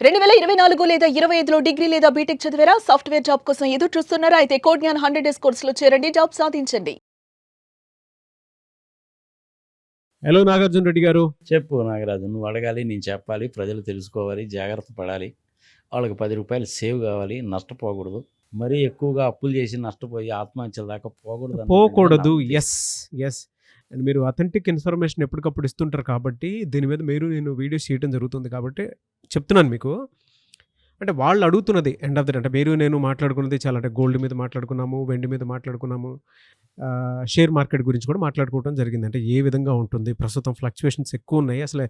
2024 లేదా 25లో డిగ్రీ లేదా బీటెక్ చదివారా? సాఫ్ట్‌వేర్ జాబ్ కోసం ఎదురు చూస్తున్నారా? అయితే కోడ్‌జ్ఞాన్ 100 డేస్ కోర్సులో చేరండి. జాబ్ సాధించండి. హలో నాగార్జున రెడ్డి గారు. చెప్పు నాగరాజు, నువ్వు అడగాలి, నేను చెప్పాలి, ప్రజలు తెలుసుకోవాలి, జాగ్రత్త పడాలి. వాళ్ళకి ₹10 సేవ్ కావాలి, నష్టపోకూడదు. మరీ ఎక్కువగా అప్పులు చేసి నష్టపోయి ఆత్మహత్యల దాకా పోకూడదు పోకూడదు. ఎస్. అండ్ మీరు అథెంటిక్ ఇన్ఫర్మేషన్ ఎప్పటికప్పుడు ఇస్తుంటారు కాబట్టి దీని మీద నేను వీడియోస్ చేయడం జరుగుతుంది కాబట్టి చెప్తున్నాను మీకు. అంటే వాళ్ళు అడుగుతున్నది ఎండ్ ఆఫ్ ది డే అంటే నేను మాట్లాడుకున్నది చాలా అంటే గోల్డ్ మీద మాట్లాడుకున్నాము, వెండి మీద మాట్లాడుకున్నాము, షేర్ మార్కెట్ గురించి కూడా మాట్లాడుకోవడం జరిగింది. అంటే ఏ విధంగా ఉంటుంది, ప్రస్తుతం ఫ్లక్చువేషన్స్ ఎక్కువ ఉన్నాయి, అసలు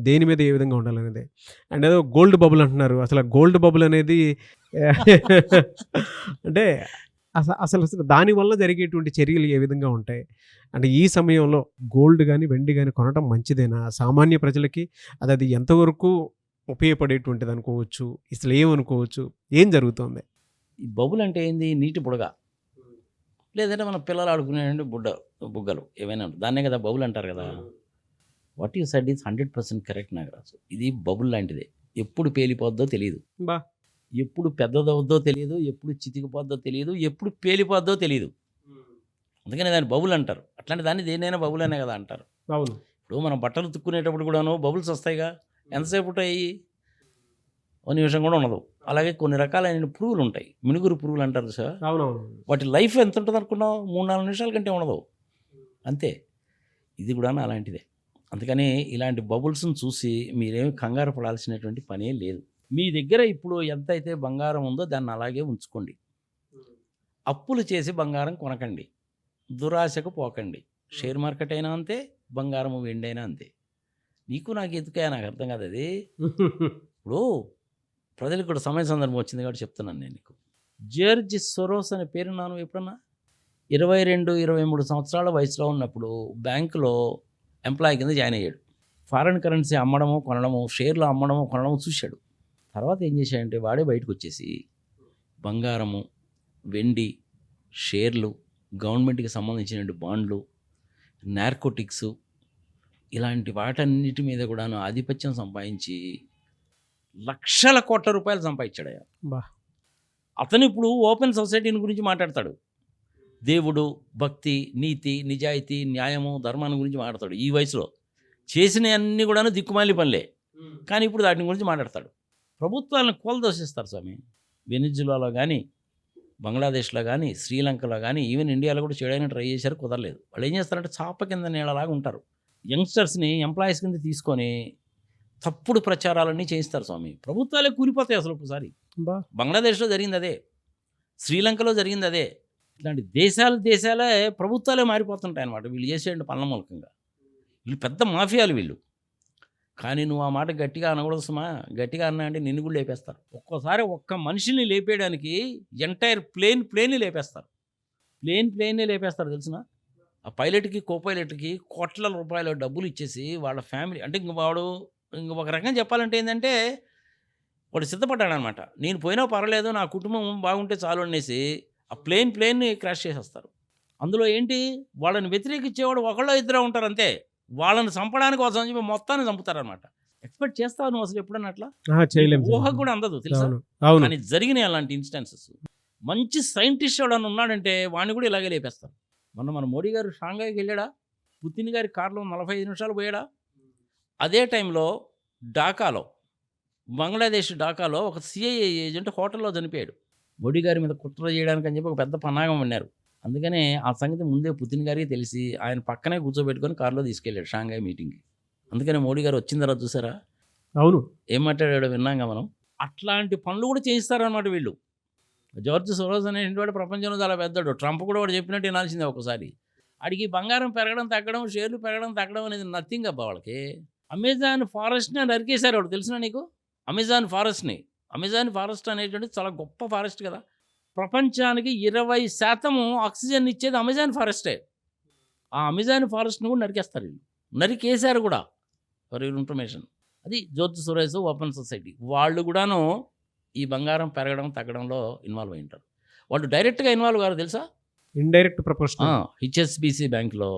దేని మీద ఏ విధంగా ఉండాలనేది. అండ్ ఏదో గోల్డ్ బబుల్ అంటున్నారు. అసలు గోల్డ్ బబుల్ అనేది అంటే అసలు దానివల్ల జరిగేటువంటి చర్యలు ఏ విధంగా ఉంటాయి? అంటే ఈ సమయంలో గోల్డ్ కానీ వెండి కానీ కొనడం మంచిదేనా? సామాన్య ప్రజలకి అది ఎంతవరకు ఉపయోగపడేటువంటిది అనుకోవచ్చు, అసలు ఏమనుకోవచ్చు, ఏం జరుగుతుంది? ఈ బబుల్ అంటే ఏంది? నీటి బుడగ, లేదంటే మన పిల్లలు ఆడుకునే బుగ్గలు ఏమైనా దాన్నే కదా బబుల్ అంటారు కదా. What you said is 100% correct Nagaraju. ఇది బబుల్ లాంటిదే. ఎప్పుడు పేలిపోద్దో తెలియదు, బా ఎప్పుడు పెద్దదవుద్దో తెలియదు, ఎప్పుడు చితికిపోద్దో తెలియదు, ఎప్పుడు పేలిపోద్దో తెలియదు. అందుకని దాన్ని బబుల్ అంటారు. అట్లాంటి దాన్ని దేన్నైనా బబుల్ అనే కదా అంటారు. అవును. ఇప్పుడు మనం బట్టలు తుక్కునేటప్పుడు కూడాను బబుల్స్ వస్తాయిగా. ఎంతసేపు ఉంటాయి? ఓ నిమిషం కూడా ఉండదు. అలాగే కొన్ని రకాలైన పురుగులు ఉంటాయి, మినుగురు పురుగులు అంటారు సార్. అవునవును. వాటి లైఫ్ ఎంత ఉంటుంది అనుకున్నావు? 3-4 నిమిషాల కంటే ఉండదు, అంతే. ఇది కూడా అలాంటిదే. అందుకని ఇలాంటి బబుల్స్ని చూసి మీరేమి కంగారు పడాల్సినటువంటి పనే లేదు. మీ దగ్గర ఇప్పుడు ఎంత అయితే బంగారం ఉందో దాన్ని అలాగే ఉంచుకోండి. అప్పులు చేసి బంగారం కొనకండి, దురాశకు పోకండి. షేర్ మార్కెట్ అయినా అంతే, బంగారం వెండి అయినా అంతే. నీకు నాకు ఎందుకే నాకు అర్థం కాదు అది. ఇప్పుడు ప్రజలకు కూడా సమయ సందర్భం వచ్చింది కాబట్టి చెప్తున్నాను నేను నీకు. జార్జ్ సోరోస్ అనే పేరు నాను ఎప్పుడన్నా 22-23 సంవత్సరాల వయసులో ఉన్నప్పుడు బ్యాంకులో ఎంప్లాయీ కింద జాయిన్ అయ్యాడు. ఫారిన్ కరెన్సీ అమ్మడము కొనడము, షేర్లు అమ్మడము కొనడము చూశాడు. తర్వాత ఏం చేశాడంటే వాడే బయటకు వచ్చేసి బంగారము, వెండి, షేర్లు, గవర్నమెంట్కి సంబంధించిన బాండ్లు, నార్కోటిక్స్, ఇలాంటి వాటన్నిటి మీద కూడాను ఆధిపత్యం సంపాదించి లక్షల కోట్ల రూపాయలు సంపాదించాడు. బా అతను ఇప్పుడు ఓపెన్ సొసైటీని గురించి మాట్లాడతాడు. దేవుడు, భక్తి, నీతి, నిజాయితీ, న్యాయము, ధర్మాన్ని గురించి మాట్లాడతాడు. ఈ వయసులో చేసిన అన్నీ కూడాను దిక్కుమాలి పనులే, కానీ ఇప్పుడు వాటిని గురించి మాట్లాడతాడు. ప్రభుత్వాలను కూలదోషిస్తారు స్వామి. వెనిజులాలో కానీ, బంగ్లాదేశ్లో కానీ, శ్రీలంకలో కానీ, ఈవెన్ ఇండియాలో కూడా చేయడానికి ట్రై చేశారు, కుదరలేదు. వాళ్ళు ఏం చేస్తారంటే చాప కింద నీళ్ళలాగా ఉంటారు. యంగ్స్టర్స్ని ఎంప్లాయీస్ కింద తీసుకొని తప్పుడు ప్రచారాలన్నీ చేయిస్తారు స్వామి. ప్రభుత్వాలే కూలిపోతాయి అసలు ఒకసారి. బంగ్లాదేశ్లో జరిగింది అదే, శ్రీలంకలో జరిగింది అదే. ఇట్లాంటి దేశాలే ప్రభుత్వాలే మారిపోతుంటాయి అన్నమాట వీళ్ళు చేసే పనుల మూలకంగా. వీళ్ళు పెద్ద మాఫియాలు వీళ్ళు. కానీ నువ్వు ఆ మాట గట్టిగా అనకూడదు సుమా. గట్టిగా అన్నా అంటే నిన్ను కూడా లేపేస్తారు. ఒక్కోసారి ఒక్క మనిషిని లేపేయడానికి ఎంటైర్ ప్లేన్ని లేపేస్తారు. ప్లేన్ని లేపేస్తారు తెలిసిన. ఆ పైలట్కి, కో పైలట్కి కోట్ల రూపాయల డబ్బులు ఇచ్చేసి వాళ్ళ ఫ్యామిలీ అంటే ఇంక ఒక రకంగా చెప్పాలంటే ఏంటంటే వాడు సిద్ధపడ్డాడు అనమాట. నేను పోయినా పర్వాలేదు, నా కుటుంబం బాగుంటే చాలు అనేసి ఆ ప్లేన్ని క్రాష్ చేసేస్తారు. అందులో ఏంటి, వాళ్ళని వ్యతిరేకించేవాడు ఒకళ్ళో ఇద్దరే ఉంటారు అంతే. వాళ్ళని చంపడానికి కోసం చెప్పి మొత్తాన్ని చంపుతారనమాట. ఎక్స్పెక్ట్ చేస్తావు నువ్వు అసలు ఎప్పుడన్నా అట్లా? ఊహకు కూడా అందదు తెలుసా. కానీ జరిగినాయి అలాంటి ఇన్స్టెన్సెస్. మంచి సైంటిస్ట్ ఎవడన్నా ఉన్నాడంటే వాడిని కూడా ఇలాగే లేపేస్తారు. మన మోడీ గారు షాంఘైకి వెళ్ళాడా? పుతిన్ గారి కారులో 45 నిమిషాలు పోయాడా? అదే టైంలో ఢాకాలో, బంగ్లాదేశ్ ఢాకాలో ఒక సిఐఏ ఏజెంట్ హోటల్లో చనిపోయాడు. మోడీ గారి మీద కుట్ర చేయడానికి అని చెప్పి ఒక పెద్ద పన్నాగం విన్నారు. అందుకనే ఆ సంగతి ముందే పుతిన్ గారికి తెలిసి ఆయన పక్కనే కూర్చోబెట్టుకొని కారులో తీసుకెళ్ళాడు షాంఘై మీటింగ్కి. అందుకనే మోడీ గారు వచ్చిన తర్వాత చూసారా, అవును, ఏం మాట్లాడాడో విన్నాగా మనం. అట్లాంటి పనులు కూడా చేయిస్తారన్నమాట వీళ్ళు. జార్జ్ సోరోస్ అనేటువంటి వాడు ప్రపంచంలో చాలా పెద్దడు. ట్రంప్ కూడా వాడు చెప్పినట్టు వినాల్సిందే ఒకసారి. అడిగి బంగారం పెరగడం తగ్గడం, షేర్లు పెరగడం తగ్గడం అనేది నథింగ్ అబ్బా వాళ్ళకి. అమెజాన్ ఫారెస్ట్ని నరికేశారు వాడు, తెలిసిన నీకు? అమెజాన్ ఫారెస్ట్ అనేటువంటి చాలా గొప్ప ఫారెస్ట్ కదా. ప్రపంచానికి 20% ఆక్సిజన్ ఇచ్చేది అమెజాన్ ఫారెస్టే. ఆ అమెజాన్ ఫారెస్ట్ని కూడా నరికేస్తారు వీళ్ళు. నరికేశారు కూడా, ఫర్ యువర్ ఇన్ఫర్మేషన్. అది జార్జ్ సోరోస్ ఓపెన్ సొసైటీ. వాళ్ళు కూడాను ఈ బంగారం పెరగడం తగ్గడంలో ఇన్వాల్వ్ అయి ఉంటారు. వాళ్ళు డైరెక్ట్గా ఇన్వాల్వ్ కాదు తెలుసా, ఇండైరెక్ట్ ప్రపోర్షనల్. హెచ్ఎస్బిసి బ్యాంక్లో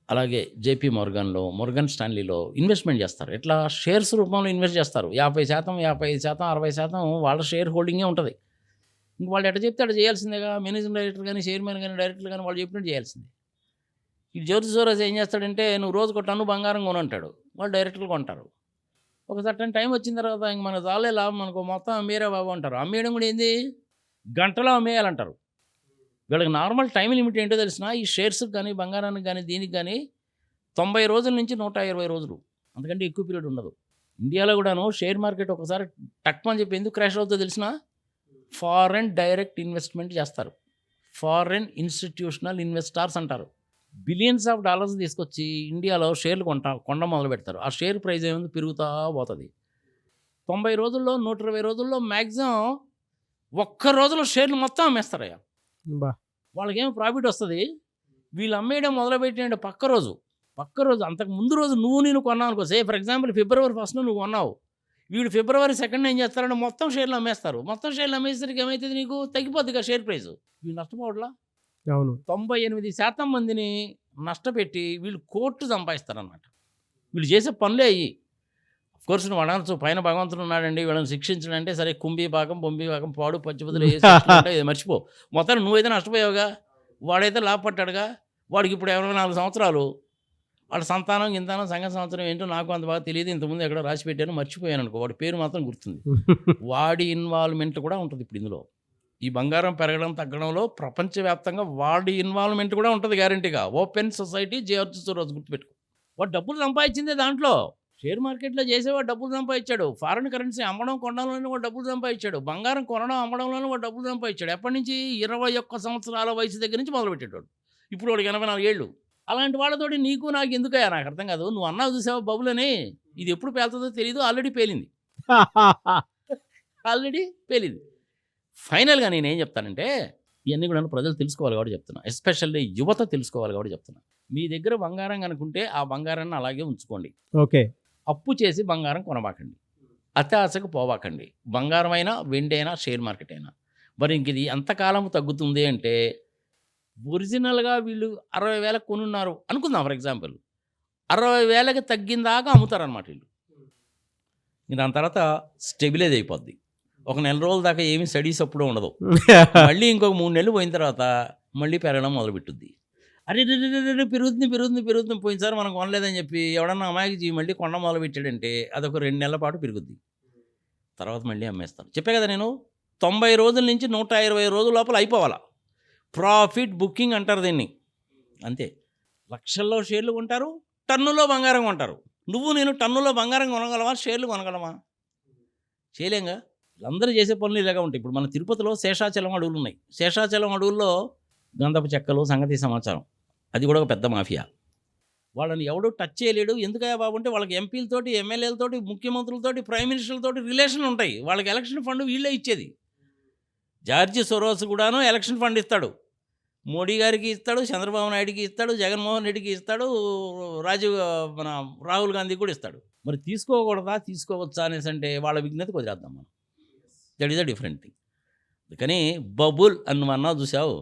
అలాగే జేపీ మోర్గన్లో, మోర్గన్ స్టాన్లీలో ఇన్వెస్ట్మెంట్ చేస్తారు. ఎట్లా షేర్స్ రూపంలో ఇన్వెస్ట్ చేస్తారు. 50%, 55%, 60% వాళ్ళ షేర్ హోల్డింగే ఉంటుంది. ఇంక వాళ్ళు ఎట్ట చెప్తే అట్ట చేయాల్సిందేగా. మేనేజింగ్ డైరెక్టర్ కానీ, చైర్మన్ కానీ, డైరెక్టర్ కానీ వాళ్ళు చెప్పినట్టు చేయాల్సిందే. ఈ జ్యోతి సూరజ్ ఏం చేస్తాడంటే, నువ్వు రోజుకు టన్ను బంగారం కొనంటాడు. వాళ్ళు డైరెక్టర్లు కొంటారు. ఒక సర్టన్ టైం వచ్చిన తర్వాత ఇంక మనకు చాలే లాభం, మనకు మొత్తం అమ్మేరా బాబు అంటారు. అమ్మేయడం కూడా ఏంది, గంటలో అమ్మేయాలంటారు. వీళ్ళకి నార్మల్ టైం లిమిట్ ఏంటో తెలిసిన, ఈ షేర్స్కి కానీ, బంగారానికి కానీ, దీనికి కానీ 90 రోజుల నుంచి 120 రోజులు, అంతకంటే ఎక్కువ పీరియడ్ ఉండదు. ఇండియాలో కూడాను షేర్ మార్కెట్ ఒకసారి టక్మని చెప్పి ఎందుకు క్రాష్ అవుతుందో తెలిసిన, ఫారెన్ డైరెక్ట్ ఇన్వెస్ట్మెంట్ చేస్తారు. ఫారెన్ ఇన్స్టిట్యూషనల్ ఇన్వెస్టార్స్ అంటారు. బిలియన్స్ ఆఫ్ డాలర్స్ తీసుకొచ్చి ఇండియాలో షేర్లు కొండ మొదలు పెడతారు. ఆ షేర్ ప్రైస్ ఏముంది, పెరుగుతూ పోతుంది. 90 రోజుల్లో, 120 రోజుల్లో మ్యాక్సిమం ఒక్క రోజులో షేర్లు మొత్తం అమ్మేస్తారయ్యా. బా వాళ్ళకేం ప్రాఫిట్ వస్తుంది. వీళ్ళు అమ్మేయడం మొదలుపెట్టిన పక్క రోజు అంతకు ముందు రోజు నేను కొన్నావు అనుకో. ఫర్ ఎగ్జాంపుల్ February 1st నువ్వు కొన్నావు, వీడు February 2nd ఏం చేస్తారంటే మొత్తం షేర్లు అమ్మేస్తారు. మొత్తం షేర్లు అమ్మేసరికి ఏమవుతుంది, నీకు తగ్గిపోద్దిగా షేర్ ప్రైస్. వీళ్ళు నష్టపోవట్లా. అవును. 98% మందిని నష్టపెట్టి వీళ్ళు కోర్టు సంపాదిస్తారన్నమాట. వీళ్ళు చేసే పనులే అయ్యి. కోర్సు నువ్వు అనవచ్చు, పైన భగవంతుడు ఉన్నాడండి వీళ్ళని శిక్షించడం అంటే, సరే కుంభీపాకం పొంబీపాకం పాడు పచ్చిపదులు ఏ శిక్షలు ఉంటాయి, ఇది మర్చిపో. మొత్తం నువ్వైతే నష్టపోయావుగా, వాడైతే లాభపడ్డాడుగా. వాడికి ఇప్పుడు 24 సంవత్సరాలు, వాళ్ళ సంతానం గింతానం సంఘ సంవత్సరం ఏంటో నాకు అంత బాగా తెలియదు. ఇంతకుముందు ఎక్కడో రాసి పెట్టాను, మర్చిపోయాను అనుకో. వాడి పేరు మాత్రం గుర్తుంది. వాడి ఇన్వాల్వ్మెంట్ కూడా ఉంటుంది ఇప్పుడు ఇందులో. ఈ బంగారం పెరగడం తగ్గడంలో ప్రపంచవ్యాప్తంగా వాడి ఇన్వాల్వ్మెంట్ కూడా ఉంటుంది గ్యారంటీగా. ఓపెన్ సొసైటీ జార్జ్ సోరోస్, గుర్తుపెట్టుకో. వాడు డబ్బులు సంపాదించిందే దాంట్లో. షేర్ మార్కెట్లో చేసేవాడు డబ్బులు సంపాదించాడు. ఫారిన్ కరెన్సీ అమ్మడం కొనడంలోనే వాడు డబ్బులు సంపాదించాడు. బంగారం కొనడం అమ్మడంలోనే వాడు డబ్బులు సంపాదించాడు. ఎప్పటి నుంచి, 21 సంవత్సరాల వయసు దగ్గర నుంచి మొదలుపెట్టాడు. ఇప్పుడు వాడికి 84 ఏళ్ళు. అలాంటి వాళ్ళతోటి నీకు నాకు ఎందుకయ్యా, నాకు అర్థం కాదు. నువ్వు అన్నావు చూసావా బబుల్ అని, ఇది ఎప్పుడు పేలుతుందో తెలియదు, ఆల్రెడీ పేలింది. ఫైనల్గా నేనేం చెప్తానంటే, ఇవన్నీ కూడా ప్రజలు తెలుసుకోవాలి కాబట్టి చెప్తున్నా. ఎస్పెషల్లీ యువత తెలుసుకోవాలి కాబట్టి చెప్తున్నా. మీ దగ్గర బంగారం కనుకుంటే ఆ బంగారాన్ని అలాగే ఉంచుకోండి. ఓకే. అప్పు చేసి బంగారం కొనబాకండి. అత్యాశకు పోవాకండి. బంగారం అయినా, వెండి అయినా, షేర్ మార్కెట్ అయినా. మరి ఇంక ఇది ఎంతకాలం తగ్గుతుంది అంటే, ఒరిజినల్గా వీళ్ళు 60,000 కొనున్నారు అనుకుందాం ఫర్ ఎగ్జాంపుల్. 60,000కి తగ్గిందాకా అమ్ముతారనమాట వీళ్ళు. దాని తర్వాత స్టెబిలైజ్ అయిపోద్ది. ఒక నెల రోజుల దాకా ఏమీ స్టడీస్ అప్పుడు ఉండదు. మళ్ళీ ఇంకొక 3 నెలలు పోయిన తర్వాత మళ్ళీ పెరగడం మొదలుపెట్టుద్ది. అరే పెరుగుతుంది. పోయినసారి మనం కొనలేదని చెప్పి ఎవడన్నా అమాయకి మళ్ళీ కొండ మొదలు పెట్టాడంటే అదొక 2 నెలల పాటు పెరుగుద్ది. తర్వాత మళ్ళీ అమ్మేస్తాను. చెప్పే కదా నేను, 90 రోజుల నుంచి 120 రోజుల లోపల అయిపోవాలా. ప్రాఫిట్ బుకింగ్ అంటారు దీన్ని. అంతే. లక్షల్లో షేర్లు కొంటారు, టన్నులో బంగారం కొంటారు. నేను టన్నులో బంగారం కొనగలమా, షేర్లు కొనగలమా? చేయలేంగా. అందరూ చేసే పనులు ఇలాగా ఉంటాయి. ఇప్పుడు మన తిరుపతిలో శేషాచలం అడవులు ఉన్నాయి. శేషాచలం అడవుల్లో గంధపు చెక్కలు, సంగతి సమాచారం, అది కూడా ఒక పెద్ద మాఫియా. వాళ్ళని ఎవడూ టచ్ చేయలేడు. ఎందుకయ్యా బాబు అంటే, వాళ్ళకి ఎంపీలతోటి, ఎమ్మెల్యేలతోటి, ముఖ్యమంత్రులతోటి, ప్రైమ్ మినిస్టర్లతోటి రిలేషన్లు ఉంటాయి. వాళ్ళకి ఎలక్షన్ ఫండ్ వీళ్ళే ఇచ్చేది. జార్జ్ సోరోస్ కూడాను ఎలక్షన్ ఫండ్ ఇస్తాడు. మోడీ గారికి ఇస్తాడు, చంద్రబాబు నాయుడికి ఇస్తాడు, జగన్మోహన్ రెడ్డికి ఇస్తాడు, రాహుల్ గాంధీకి కూడా ఇస్తాడు. మరి తీసుకోకూడదా, తీసుకోవచ్చా అనేసి అంటే వాళ్ళ విజ్ఞత కుదిరేద్దాం మనం. That is a different thing. కానీ బబుల్ అని నువ్వు అన్నావు చూసావు,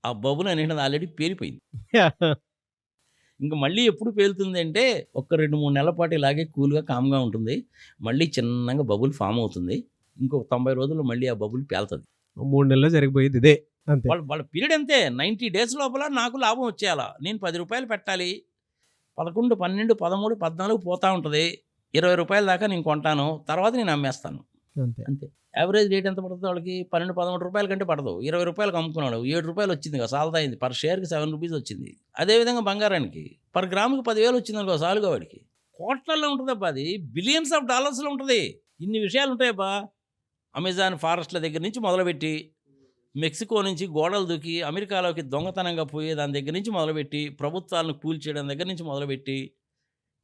ఆ బబుల్ అనేది ఆల్రెడీ పేలిపోయింది. ఇంకా మళ్ళీ ఎప్పుడు పేలుతుంది అంటే, ఒక 2-3 నెలల పాటు ఇలాగే కూల్గా కామ్గా ఉంటుంది. మళ్ళీ చిన్నగా బబుల్ ఫామ్ అవుతుంది. ఇంకొక 90 రోజుల్లో మళ్ళీ ఆ బబుల్ పేలుతుంది. 3 నెలల్లో జరిగిపోయింది ఇదే. అంతే. వాళ్ళ పీరియడ్ అంతే. 90 డేస్ లోపల నాకు లాభం వచ్చేయాలా. నేను 10 రూపాయలు పెట్టాలి. 11, 12, 13, 14 పోతూ ఉంటుంది. 20 రూపాయల దాకా నేను కొంటాను, తర్వాత నేను అమ్మేస్తాను. అంతే. యావరేజ్ రేట్ ఎంత పడుతుంది వాళ్ళకి? 12, 13 రూపాయల కంటే పడదు. 20 రూపాయలకు అమ్ముకున్నాడు, 7 రూపాయలు వచ్చింది కదా, సాల్తా అయింది. పర్ షేర్కి 7 రూపీస్ వచ్చింది. అదేవిధంగా బంగారానికి పర్ గ్రాముకి 10,000 వచ్చింది అనుకో, సాలుగా వాడికి. కోట్లలో ఉంటుందబ్బా, అది బిలియన్స్ ఆఫ్ డాలర్స్లో ఉంటుంది. ఇన్ని విషయాలు ఉంటాయబ్బా. అమెజాన్ ఫారెస్ట్ల దగ్గర నుంచి మొదలుపెట్టి, మెక్సికో నుంచి గోడలు దూకి అమెరికాలోకి దొంగతనంగా పోయే దాని దగ్గర నుంచి మొదలుపెట్టి, ప్రభుత్వాలను కూల్చేయడం దగ్గర నుంచి మొదలుపెట్టి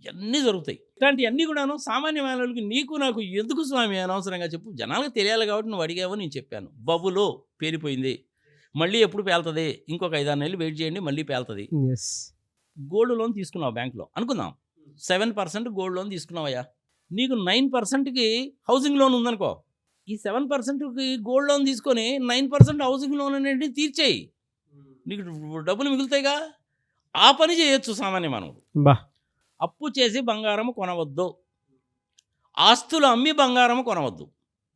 ఇవన్నీ జరుగుతాయి. ఇట్లాంటివన్నీ కూడాను సామాన్య మానవులకి నీకు నాకు ఎందుకు స్వామి అనవసరంగా చెప్పు. జనాలకు తెలియాలి కాబట్టి నువ్వు అడిగావు, నేను చెప్పాను. బబులో పేలిపోయింది, మళ్ళీ ఎప్పుడు పేలుతుంది, ఇంకొక 5-6 నెలలు వెయిట్ చేయండి, మళ్ళీ పేలుతుంది. గోల్డ్ లోన్ తీసుకున్నావు బ్యాంకులో అనుకుందాం, 7% గోల్డ్ లోన్ తీసుకున్నావయ్యా. నీకు 9%కి హౌసింగ్ లోన్ ఉందనుకో. ఈ 7%కి గోల్డ్ లోన్ తీసుకొని 9% హౌసింగ్ లోన్ అనేది తీర్చేయి, నీకు డబ్బులు మిగులుతాయిగా. ఆ పని చేయొచ్చు సామాన్య మానవుడు. బా అప్పు చేసి బంగారం కొనవద్దు, ఆస్తులు అమ్మి బంగారం కొనవద్దు.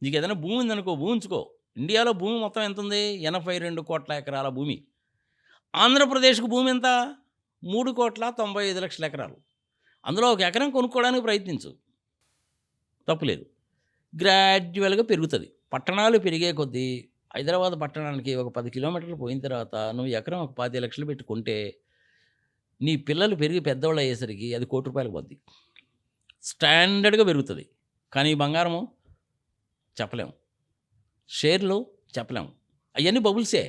నీకు ఏదైనా భూమి ఉందనుకో, భూమి ఉంచుకో. ఇండియాలో భూమి మొత్తం ఎంత ఉంది? 82 కోట్ల ఎకరాల భూమి. ఆంధ్రప్రదేశ్కు భూమి ఎంత? 3,95,00,000 ఎకరాలు. అందులో ఒక ఎకరం కొనుక్కోవడానికి ప్రయత్నించు, తప్పులేదు. గ్రాడ్యువల్గా పెరుగుతుంది. పట్టణాలు పెరిగే కొద్దీ హైదరాబాద్ పట్టణానికి ఒక 10 కిలోమీటర్లు పోయిన తర్వాత నువ్వు ఎకరం ఒక 25 లక్షలు పెట్టుకుంటే నీ పిల్లలు పెరిగి పెద్దవాళ్ళు అయ్యేసరికి అది ₹1,00,00,000 పోద్ది. స్టాండర్డ్గా పెరుగుతుంది. కానీ ఈ బంగారము చెప్పలేము, షేర్లు చెప్పలేము, అవన్నీ బబుల్సే.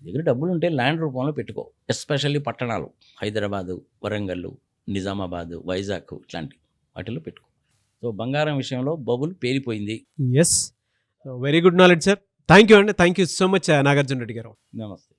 దగ్గర డబ్బులు ఉంటే ల్యాండ్ రూపంలో పెట్టుకో. ఎస్పెషల్లీ పట్టణాలు, హైదరాబాదు, వరంగల్, నిజామాబాద్, వైజాగ్ ఇట్లాంటి వాటిల్లో పెట్టుకో. సో బంగారం విషయంలో బబుల్ పేలిపోయింది. Yes, very good knowledge sir. Thank you అండి. Thank you so much Nagarjuna Reddy గారు. నమస్తే.